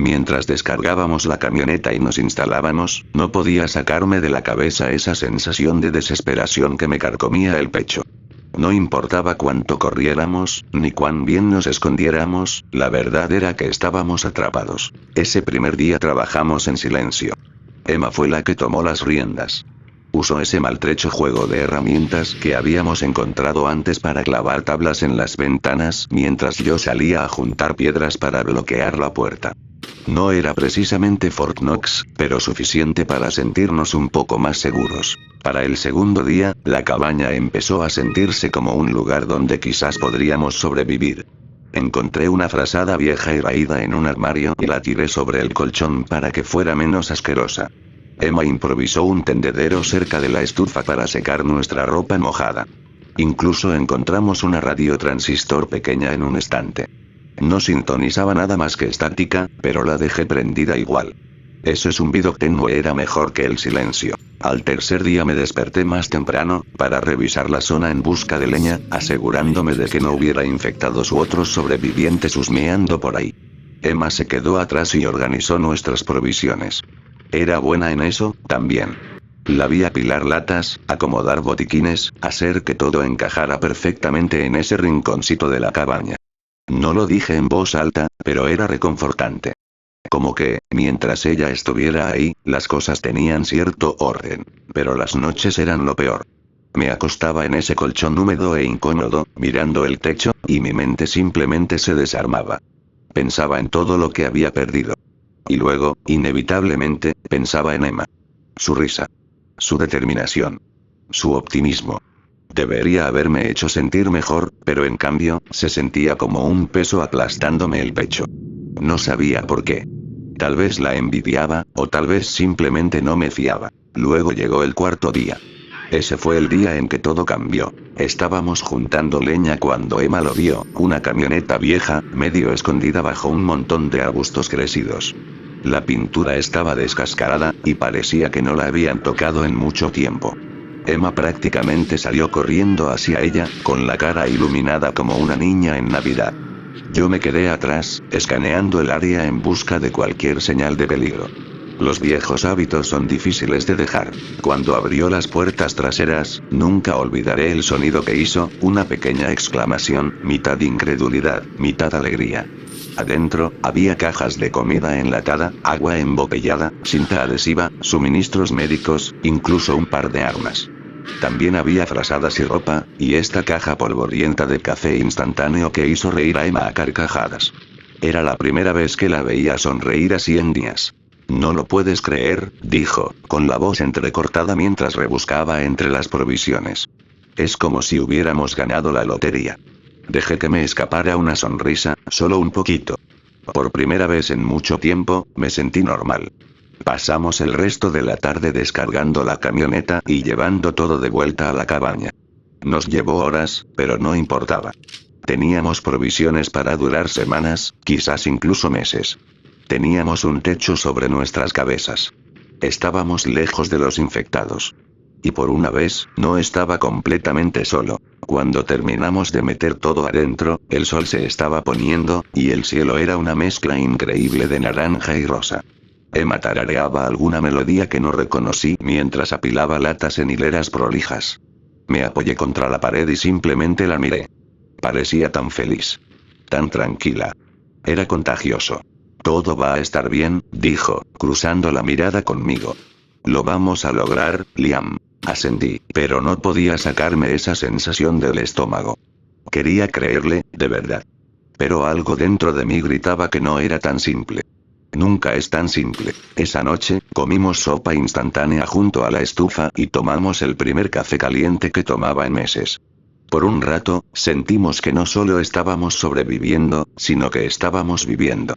Mientras descargábamos la camioneta y nos instalábamos, no podía sacarme de la cabeza esa sensación de desesperación que me carcomía el pecho. No importaba cuánto corriéramos, ni cuán bien nos escondiéramos, la verdad era que estábamos atrapados. Ese primer día trabajamos en silencio. Emma fue la que tomó las riendas. Usó ese maltrecho juego de herramientas que habíamos encontrado antes para clavar tablas en las ventanas mientras yo salía a juntar piedras para bloquear la puerta. No era precisamente Fort Knox, pero suficiente para sentirnos un poco más seguros. Para el segundo día, la cabaña empezó a sentirse como un lugar donde quizás podríamos sobrevivir. Encontré una frazada vieja y raída en un armario y la tiré sobre el colchón para que fuera menos asquerosa. Emma improvisó un tendedero cerca de la estufa para secar nuestra ropa mojada. Incluso encontramos una radiotransistor pequeña en un estante. No sintonizaba nada más que estática, pero la dejé prendida igual. Ese zumbido tenue era mejor que el silencio. Al tercer día me desperté más temprano, para revisar la zona en busca de leña, asegurándome de que no hubiera infectados u otros sobrevivientes husmeando por ahí. Emma se quedó atrás y organizó nuestras provisiones. Era buena en eso, también. La vi apilar latas, acomodar botiquines, hacer que todo encajara perfectamente en ese rinconcito de la cabaña. No lo dije en voz alta, pero era reconfortante. Como que, mientras ella estuviera ahí, las cosas tenían cierto orden. Pero las noches eran lo peor. Me acostaba en ese colchón húmedo e incómodo, mirando el techo, y mi mente simplemente se desarmaba. Pensaba en todo lo que había perdido. Y luego, inevitablemente, pensaba en Emma. Su risa. Su determinación. Su optimismo. Debería haberme hecho sentir mejor, pero en cambio, se sentía como un peso aplastándome el pecho. No sabía por qué. Tal vez la envidiaba, o tal vez simplemente no me fiaba. Luego llegó el cuarto día. Ese fue el día en que todo cambió. Estábamos juntando leña cuando Emma lo vio, una camioneta vieja, medio escondida bajo un montón de arbustos crecidos. La pintura estaba descascarada, y parecía que no la habían tocado en mucho tiempo. Emma prácticamente salió corriendo hacia ella, con la cara iluminada como una niña en Navidad. Yo me quedé atrás, escaneando el área en busca de cualquier señal de peligro. Los viejos hábitos son difíciles de dejar. Cuando abrió las puertas traseras, nunca olvidaré el sonido que hizo, una pequeña exclamación, mitad incredulidad, mitad alegría. Adentro, había cajas de comida enlatada, agua embotellada, cinta adhesiva, suministros médicos, incluso un par de armas. También había frazadas y ropa, y esta caja polvorienta de café instantáneo que hizo reír a Emma a carcajadas. Era la primera vez que la veía sonreír así en días. No lo puedes creer, dijo, con la voz entrecortada mientras rebuscaba entre las provisiones. Es como si hubiéramos ganado la lotería. Dejé que me escapara una sonrisa, solo un poquito. Por primera vez en mucho tiempo, me sentí normal. Pasamos el resto de la tarde descargando la camioneta y llevando todo de vuelta a la cabaña. Nos llevó horas, pero no importaba. Teníamos provisiones para durar semanas, quizás incluso meses. Teníamos un techo sobre nuestras cabezas. Estábamos lejos de los infectados. Y por una vez, no estaba completamente solo. Cuando terminamos de meter todo adentro, el sol se estaba poniendo, y el cielo era una mezcla increíble de naranja y rosa. Emma tarareaba alguna melodía que no reconocí mientras apilaba latas en hileras prolijas. Me apoyé contra la pared y simplemente la miré. Parecía tan feliz. Tan tranquila. Era contagioso. Todo va a estar bien, dijo, cruzando la mirada conmigo. Lo vamos a lograr, Liam. Asentí, pero no podía sacarme esa sensación del estómago. Quería creerle, de verdad. Pero algo dentro de mí gritaba que no era tan simple. Nunca es tan simple. Esa noche, comimos sopa instantánea junto a la estufa y tomamos el primer café caliente que tomaba en meses. Por un rato, sentimos que no solo estábamos sobreviviendo, sino que estábamos viviendo.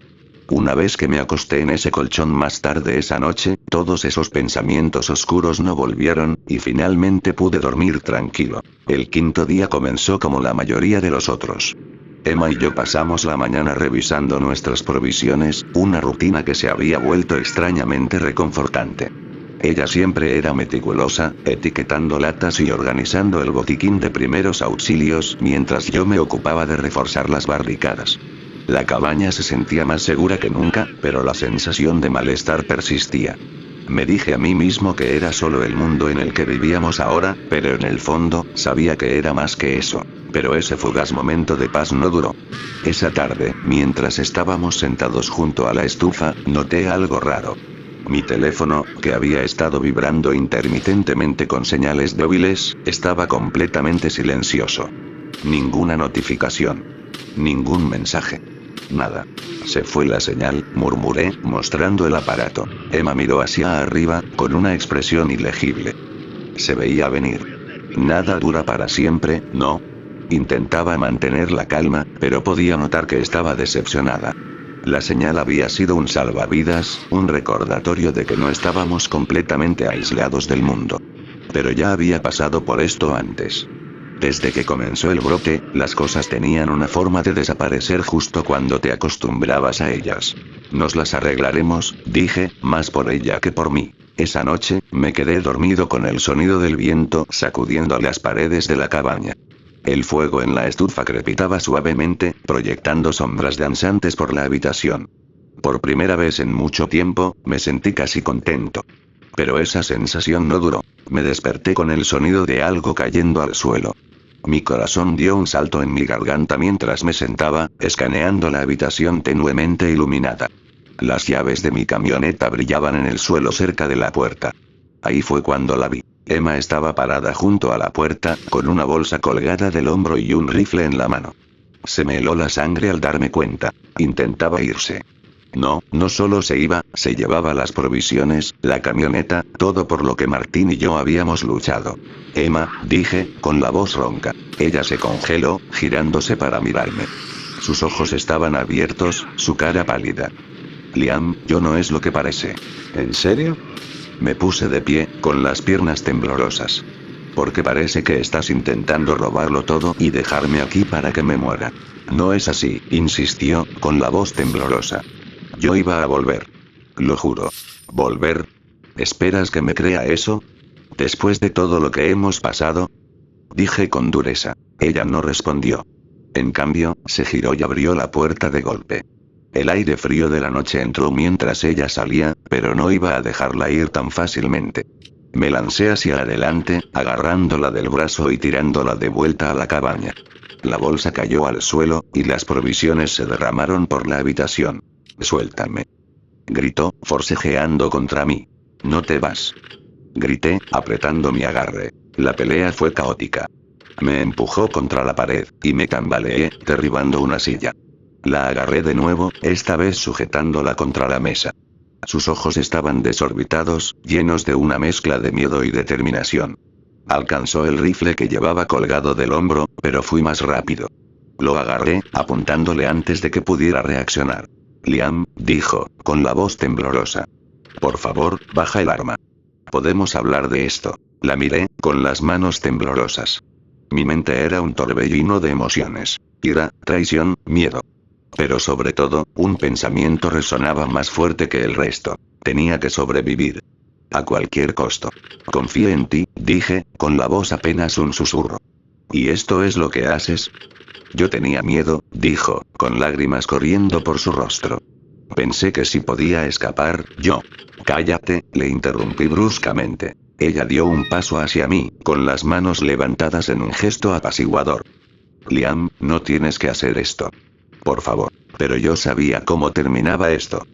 Una vez que me acosté en ese colchón más tarde esa noche, todos esos pensamientos oscuros no volvieron, y finalmente pude dormir tranquilo. El quinto día comenzó como la mayoría de los otros. Emma y yo pasamos la mañana revisando nuestras provisiones, una rutina que se había vuelto extrañamente reconfortante. Ella siempre era meticulosa, etiquetando latas y organizando el botiquín de primeros auxilios, mientras yo me ocupaba de reforzar las barricadas. La cabaña se sentía más segura que nunca, pero la sensación de malestar persistía. Me dije a mí mismo que era solo el mundo en el que vivíamos ahora, pero en el fondo, sabía que era más que eso. Pero ese fugaz momento de paz no duró. Esa tarde, mientras estábamos sentados junto a la estufa, noté algo raro. Mi teléfono, que había estado vibrando intermitentemente con señales débiles, estaba completamente silencioso. Ninguna notificación. Ningún mensaje. Nada. Se fue la señal, murmuré, mostrando el aparato. Emma miró hacia arriba, con una expresión ilegible. Se veía venir. Nada dura para siempre, ¿no? Intentaba mantener la calma, pero podía notar que estaba decepcionada. La señal había sido un salvavidas, un recordatorio de que no estábamos completamente aislados del mundo. Pero ya había pasado por esto antes. Desde que comenzó el brote, las cosas tenían una forma de desaparecer justo cuando te acostumbrabas a ellas. Nos las arreglaremos, dije, más por ella que por mí. Esa noche, me quedé dormido con el sonido del viento sacudiendo las paredes de la cabaña. El fuego en la estufa crepitaba suavemente, proyectando sombras danzantes por la habitación. Por primera vez en mucho tiempo, me sentí casi contento. Pero esa sensación no duró. Me desperté con el sonido de algo cayendo al suelo. Mi corazón dio un salto en mi garganta mientras me sentaba, escaneando la habitación tenuemente iluminada. Las llaves de mi camioneta brillaban en el suelo cerca de la puerta. Ahí fue cuando la vi. Emma estaba parada junto a la puerta, con una bolsa colgada del hombro y un rifle en la mano. Se me heló la sangre al darme cuenta. Intentaba irse. No solo se iba, se llevaba las provisiones, la camioneta, todo por lo que Martín y yo habíamos luchado. Emma, dije, con la voz ronca. Ella se congeló, girándose para mirarme. Sus ojos estaban abiertos, su cara pálida. Liam, yo no es lo que parece. ¿En serio? Me puse de pie, con las piernas temblorosas. Porque parece que estás intentando robarlo todo y dejarme aquí para que me muera. No es así, insistió, con la voz temblorosa. Yo iba a volver. Lo juro. ¿Volver? ¿Esperas que me crea eso? ¿Después de todo lo que hemos pasado? Dije con dureza. Ella no respondió. En cambio, se giró y abrió la puerta de golpe. El aire frío de la noche entró mientras ella salía, pero no iba a dejarla ir tan fácilmente. Me lancé hacia adelante, agarrándola del brazo y tirándola de vuelta a la cabaña. La bolsa cayó al suelo, y las provisiones se derramaron por la habitación. «Suéltame», gritó, forcejeando contra mí. «No te vas», grité, apretando mi agarre. La pelea fue caótica. Me empujó contra la pared, y me tambaleé, derribando una silla. La agarré de nuevo, esta vez sujetándola contra la mesa. Sus ojos estaban desorbitados, llenos de una mezcla de miedo y determinación. Alcanzó el rifle que llevaba colgado del hombro, pero fui más rápido. Lo agarré, apuntándole antes de que pudiera reaccionar. Liam, dijo, con la voz temblorosa. Por favor, baja el arma. Podemos hablar de esto. La miré, con las manos temblorosas. Mi mente era un torbellino de emociones. Ira, traición, miedo. Pero sobre todo, un pensamiento resonaba más fuerte que el resto. Tenía que sobrevivir. A cualquier costo. Confío en ti, dije, con la voz apenas un susurro. ¿Y esto es lo que haces? Yo tenía miedo, dijo, con lágrimas corriendo por su rostro. Pensé que si podía escapar, yo. Cállate, le interrumpí bruscamente. Ella dio un paso hacia mí, con las manos levantadas en un gesto apaciguador. Liam, no tienes que hacer esto. Por favor. Pero yo sabía cómo terminaba esto.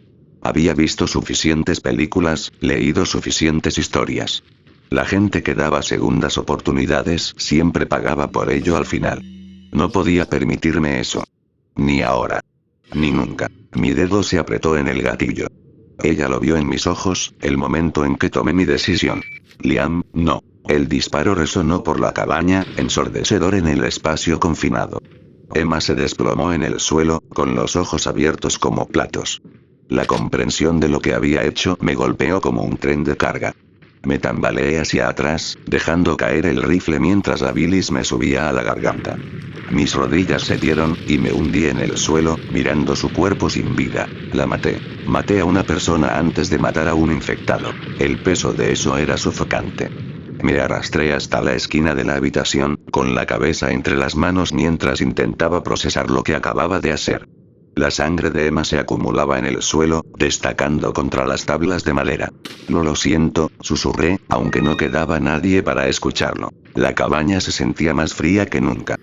Había visto suficientes películas, leído suficientes historias. La gente que daba segundas oportunidades siempre pagaba por ello al final. No podía permitirme eso. Ni ahora. Ni nunca. Mi dedo se apretó en el gatillo. Ella lo vio en mis ojos, el momento en que tomé mi decisión. Liam, no. El disparo resonó por la cabaña, ensordecedor en el espacio confinado. Emma se desplomó en el suelo, con los ojos abiertos como platos. La comprensión de lo que había hecho me golpeó como un tren de carga. Me tambaleé hacia atrás, dejando caer el rifle mientras la bilis me subía a la garganta. Mis rodillas se dieron, y me hundí en el suelo, mirando su cuerpo sin vida. La maté. Maté a una persona antes de matar a un infectado. El peso de eso era sofocante. Me arrastré hasta la esquina de la habitación, con la cabeza entre las manos mientras intentaba procesar lo que acababa de hacer. La sangre de Emma se acumulaba en el suelo, destacando contra las tablas de madera. Lo siento, susurré, aunque no quedaba nadie para escucharlo. La cabaña se sentía más fría que nunca.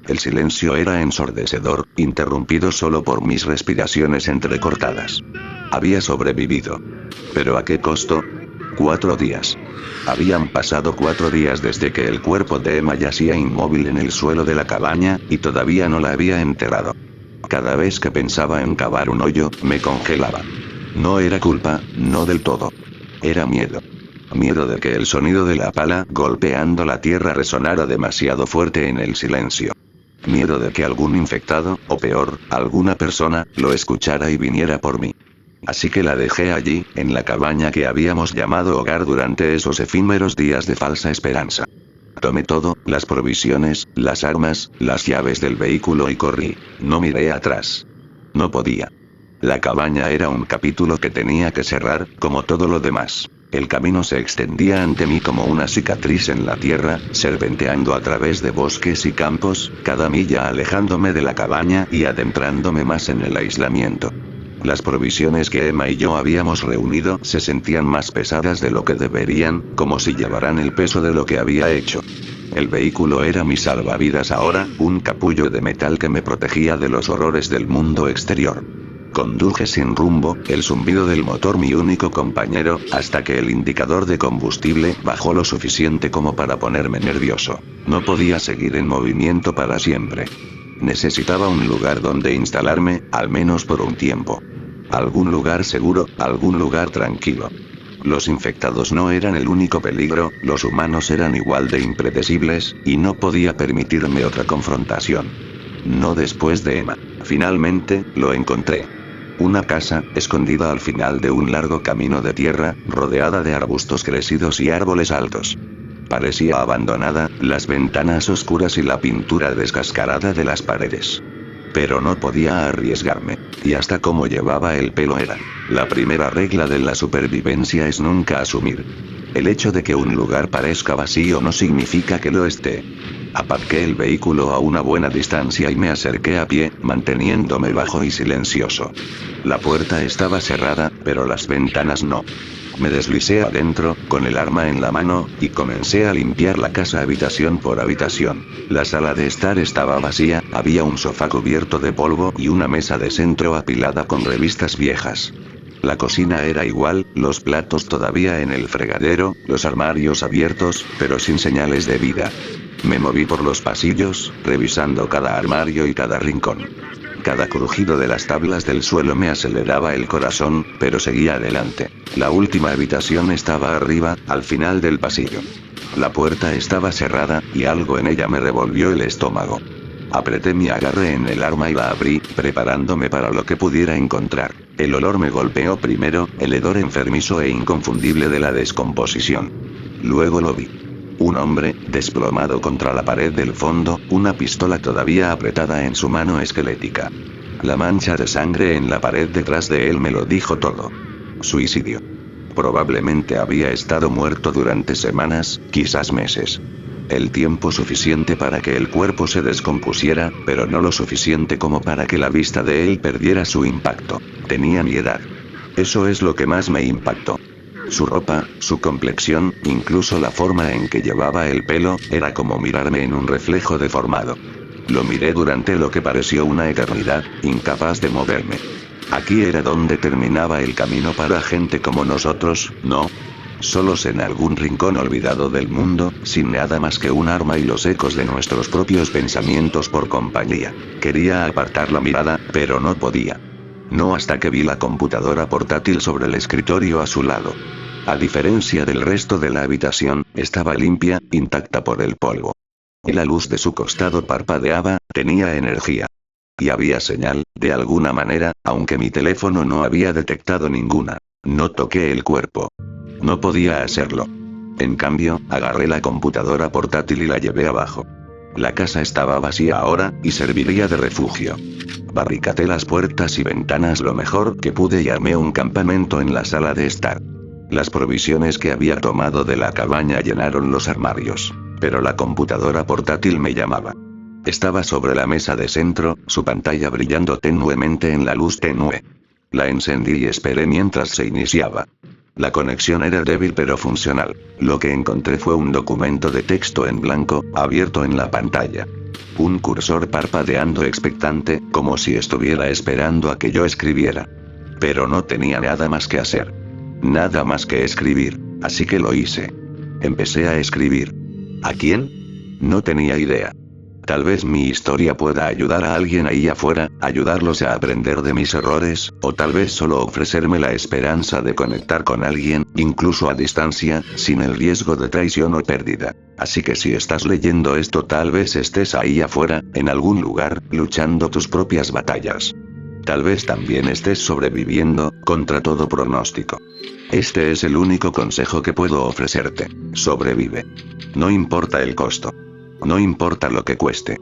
El silencio era ensordecedor, interrumpido solo por mis respiraciones entrecortadas. Había sobrevivido. ¿Pero a qué costo? 4 días. Habían pasado 4 días desde que el cuerpo de Emma yacía inmóvil en el suelo de la cabaña, y todavía no la había enterrado. Cada vez que pensaba en cavar un hoyo, me congelaba. No era culpa, no del todo. Era miedo. Miedo de que el sonido de la pala golpeando la tierra resonara demasiado fuerte en el silencio. Miedo de que algún infectado, o peor, alguna persona, lo escuchara y viniera por mí. Así que la dejé allí, en la cabaña que habíamos llamado hogar durante esos efímeros días de falsa esperanza. Tomé todo, las provisiones, las armas, las llaves del vehículo y corrí. No miré atrás. No podía. La cabaña era un capítulo que tenía que cerrar, como todo lo demás. El camino se extendía ante mí como una cicatriz en la tierra, serpenteando a través de bosques y campos, cada milla alejándome de la cabaña y adentrándome más en el aislamiento. Las provisiones que Emma y yo habíamos reunido se sentían más pesadas de lo que deberían, como si llevaran el peso de lo que había hecho. El vehículo era mi salvavidas ahora, un capullo de metal que me protegía de los horrores del mundo exterior. Conduje sin rumbo, el zumbido del motor mi único compañero, hasta que el indicador de combustible bajó lo suficiente como para ponerme nervioso. No podía seguir en movimiento para siempre. Necesitaba un lugar donde instalarme, al menos por un tiempo. Algún lugar seguro, algún lugar tranquilo. Los infectados no eran el único peligro, los humanos eran igual de impredecibles, y no podía permitirme otra confrontación. No después de Emma. Finalmente, lo encontré. Una casa, escondida al final de un largo camino de tierra, rodeada de arbustos crecidos y árboles altos. Parecía abandonada, las ventanas oscuras y la pintura descascarada de las paredes. Pero no podía arriesgarme, y hasta cómo llevaba el pelo era. La primera regla de la supervivencia es nunca asumir. El hecho de que un lugar parezca vacío no significa que lo esté. Aparqué el vehículo a una buena distancia y me acerqué a pie, manteniéndome bajo y silencioso. La puerta estaba cerrada, pero las ventanas no. Me deslicé adentro, con el arma en la mano, y comencé a limpiar la casa habitación por habitación. La sala de estar estaba vacía, había un sofá cubierto de polvo y una mesa de centro apilada con revistas viejas. La cocina era igual, los platos todavía en el fregadero, los armarios abiertos, pero sin señales de vida. Me moví por los pasillos, revisando cada armario y cada rincón. Cada crujido de las tablas del suelo me aceleraba el corazón, pero seguía adelante. La última habitación estaba arriba, al final del pasillo. La puerta estaba cerrada, y algo en ella me revolvió el estómago. Apreté mi agarre en el arma y la abrí, preparándome para lo que pudiera encontrar. El olor me golpeó primero, el hedor enfermizo e inconfundible de la descomposición. Luego lo vi. Un hombre, desplomado contra la pared del fondo, una pistola todavía apretada en su mano esquelética. La mancha de sangre en la pared detrás de él me lo dijo todo. Suicidio. Probablemente había estado muerto durante semanas, quizás meses. El tiempo suficiente para que el cuerpo se descompusiera, pero no lo suficiente como para que la vista de él perdiera su impacto. Tenía mi edad. Eso es lo que más me impactó. Su ropa, su complexión, incluso la forma en que llevaba el pelo, era como mirarme en un reflejo deformado. Lo miré durante lo que pareció una eternidad, incapaz de moverme. Aquí era donde terminaba el camino para gente como nosotros, ¿no? Solos en algún rincón olvidado del mundo, sin nada más que un arma y los ecos de nuestros propios pensamientos por compañía. Quería apartar la mirada, pero no podía. No hasta que vi la computadora portátil sobre el escritorio a su lado. A diferencia del resto de la habitación, estaba limpia, intacta por el polvo. Y la luz de su costado parpadeaba, tenía energía. Y había señal, de alguna manera, aunque mi teléfono no había detectado ninguna. No toqué el cuerpo. No podía hacerlo. En cambio, agarré la computadora portátil y la llevé abajo. La casa estaba vacía ahora, y serviría de refugio. Barricadé las puertas y ventanas lo mejor que pude y armé un campamento en la sala de estar. Las provisiones que había tomado de la cabaña llenaron los armarios. Pero la computadora portátil me llamaba. Estaba sobre la mesa de centro, su pantalla brillando tenuemente en la luz tenue. La encendí y esperé mientras se iniciaba. La conexión era débil pero funcional. Lo que encontré fue un documento de texto en blanco, abierto en la pantalla. Un cursor parpadeando expectante, como si estuviera esperando a que yo escribiera. Pero no tenía nada más que hacer. Nada más que escribir, así que lo hice. Empecé a escribir. ¿A quién? No tenía idea. Tal vez mi historia pueda ayudar a alguien ahí afuera, ayudarlos a aprender de mis errores, o tal vez solo ofrecerme la esperanza de conectar con alguien, incluso a distancia, sin el riesgo de traición o pérdida. Así que si estás leyendo esto, tal vez estés ahí afuera, en algún lugar, luchando tus propias batallas. Tal vez también estés sobreviviendo, contra todo pronóstico. Este es el único consejo que puedo ofrecerte. Sobrevive. No importa el costo. No importa lo que cueste.